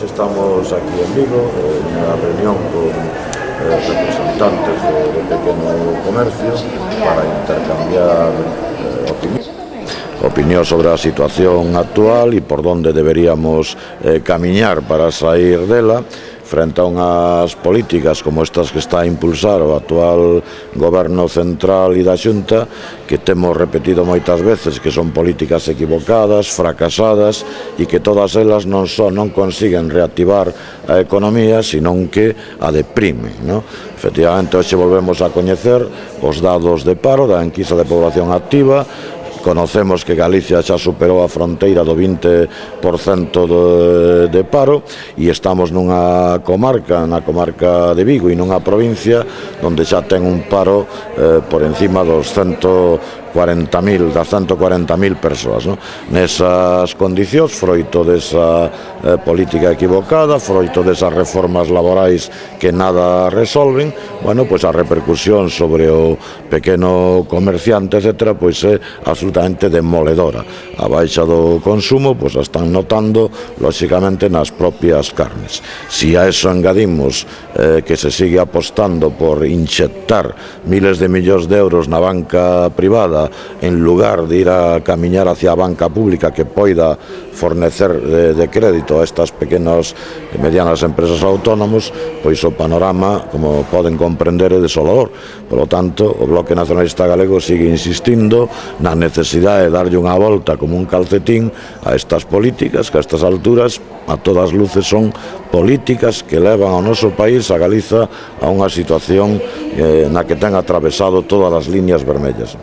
Estamos aquí en Vigo, nunha reunión con representantes do pequeno comercio para intercambiar opinión sobre a situación actual e por onde deberíamos camiñar para sair dela frente a unhas políticas como estas que está a impulsar o actual goberno central e da Xunta, que temos repetido moitas veces que son políticas equivocadas, fracasadas e que todas elas non só non consiguen reactivar a economía, senón que a deprimen, non? Efectivamente, hoxe volvemos a coñecer os dados de paro da enquisa de población activa. Conocemos que Galicia xa superou a fronteira do 20% de paro e estamos nunha comarca, na comarca de Vigo e nunha provincia onde xa ten un paro por encima dos 140.000 persoas, non? Nesas condicións, froito desa política equivocada, froito desas reformas laborais que nada resolven, bueno, pois a repercusión sobre o pequeno comerciante, etcétera, pois é absolutamente demoledora. A baixa do consumo, pois a están notando, lóxicamente, nas propias carnes. Si a eso engadimos que se sigue apostando por inxectar miles de millóns de euros na banca privada en lugar de ir a camiñar hacia a banca pública que poida fornecer de crédito a estas pequenas e medianas empresas autónomos, pois o panorama, como poden comprender, é desolador. Por lo tanto, o Bloque Nacionalista Galego sigue insistindo na necesidade de darlle unha volta como un calcetín a estas políticas que a estas alturas, a todas luces, son políticas que levan ao noso país, a Galiza, a unha situación na que ten atravesado todas as líneas vermellas.